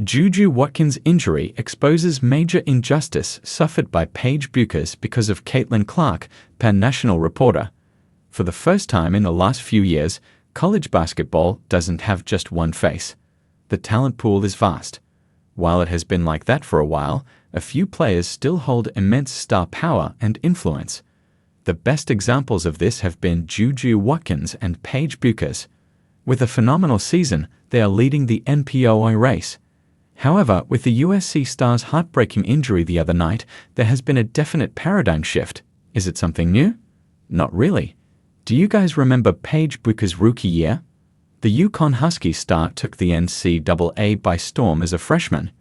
JuJu Watkins' injury exposes major injustice suffered by Paige Bueckers because of Caitlin Clark, per National Reporter. For the first time in the last few years, college basketball doesn't have just one face. The talent pool is vast. While it has been like that for a while, a few players still hold immense star power and influence. The best examples of this have been JuJu Watkins and Paige Bueckers. With a phenomenal season, they are leading the NPOI race. However, with the USC star's heartbreaking injury the other night, there has been a definite paradigm shift. Is it something new? Not really. Do you guys remember Paige Bueckers' rookie year? The UConn Husky star took the NCAA by storm as a freshman.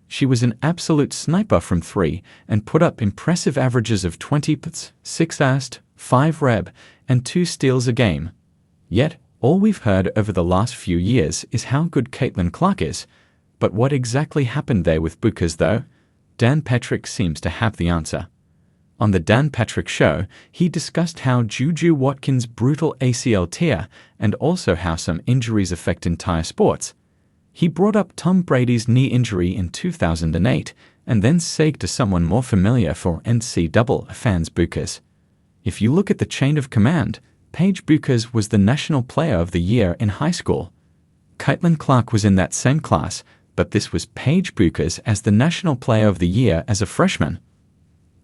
She was an absolute sniper from three and put up impressive averages of 20 points, 6 assists, 5 rebounds, and 2 steals a game. Yet, all we've heard over the last few years is how good Caitlin Clark is. But what exactly happened there with Bueckers though? Dan Patrick seems to have the answer. On the Dan Patrick Show, he discussed how JuJu Watkins' brutal ACL tear and also how some injuries affect entire sports. He brought up Tom Brady's knee injury in 2008 and then segued to someone more familiar for NCAA fans, Bueckers. If you look at the chain of command, Paige Bueckers was the National Player of the Year in high school. Caitlin Clark was in that same class, but this was Paige Bueckers as the National Player of the Year as a freshman.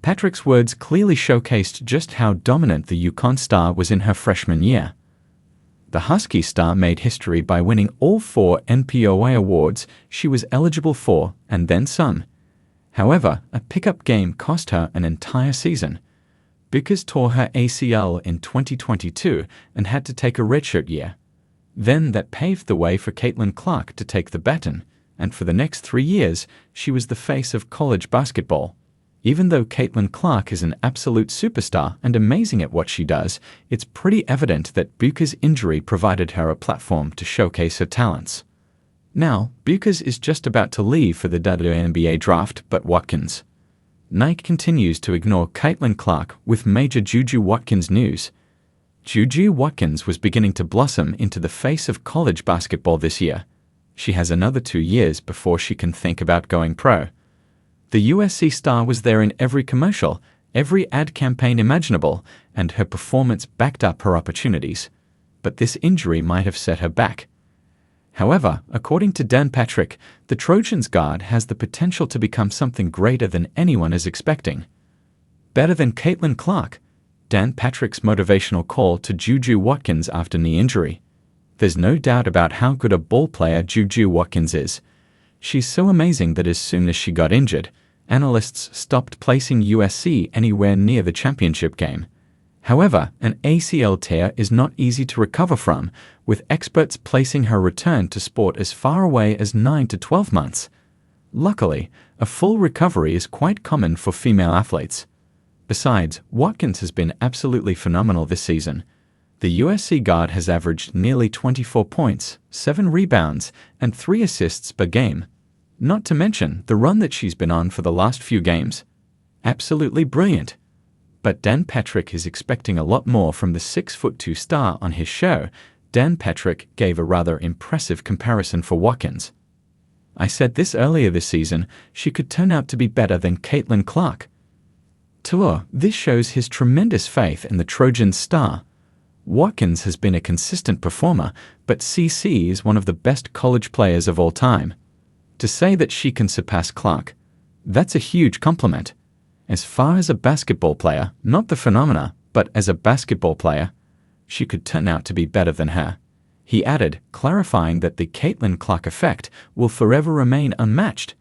Patrick's words clearly showcased just how dominant the UConn star was in her freshman year. The Husky star made history by winning all 4 NPOI awards she was eligible for and then some. However, a pickup game cost her an entire season. Bueckers tore her ACL in 2022 and had to take a redshirt year. Then that paved the way for Caitlin Clark to take the baton, and for the next 3 years, she was the face of college basketball. Even though Caitlin Clark is an absolute superstar and amazing at what she does, it's pretty evident that Bueckers' injury provided her a platform to showcase her talents. Now, Bueckers is just about to leave for the WNBA draft, but Watkins. Nike continues to ignore Caitlin Clark with major JuJu Watkins news. JuJu Watkins was beginning to blossom into the face of college basketball this year. She has another 2 years before she can think about going pro. The USC star was there in every commercial, every ad campaign imaginable, and her performance backed up her opportunities. But this injury might have set her back. However, according to Dan Patrick, the Trojans guard has the potential to become something greater than anyone is expecting. Better than Caitlin Clark, Dan Patrick's motivational call to JuJu Watkins after knee injury. There's no doubt about how good a ball player JuJu Watkins is. She's so amazing that as soon as she got injured, analysts stopped placing USC anywhere near the championship game. However, an ACL tear is not easy to recover from, with experts placing her return to sport as far away as 9 to 12 months. Luckily, a full recovery is quite common for female athletes. Besides, Watkins has been absolutely phenomenal this season. The USC guard has averaged nearly 24 points, 7 rebounds, and 3 assists per game. Not to mention the run that she's been on for the last few games. Absolutely brilliant. But Dan Patrick is expecting a lot more from the 6'2" star on his show. Dan Patrick gave a rather impressive comparison for Watkins. I said this earlier this season, she could turn out to be better than Caitlin Clark. This shows his tremendous faith in the Trojan star. Watkins has been a consistent performer, but CC is one of the best college players of all time. To say that she can surpass Clark, that's a huge compliment. As far as a basketball player, not the phenomena, but as a basketball player, she could turn out to be better than her. He added, clarifying that the Caitlin Clark effect will forever remain unmatched.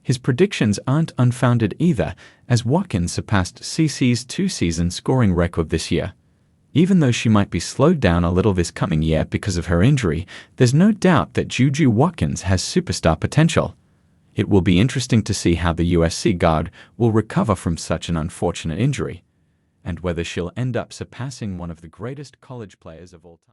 His predictions aren't unfounded either, as Watkins surpassed CC's 2-season scoring record this year. Even though she might be slowed down a little this coming year because of her injury, there's no doubt that JuJu Watkins has superstar potential. It will be interesting to see how the USC guard will recover from such an unfortunate injury, and whether she'll end up surpassing one of the greatest college players of all time.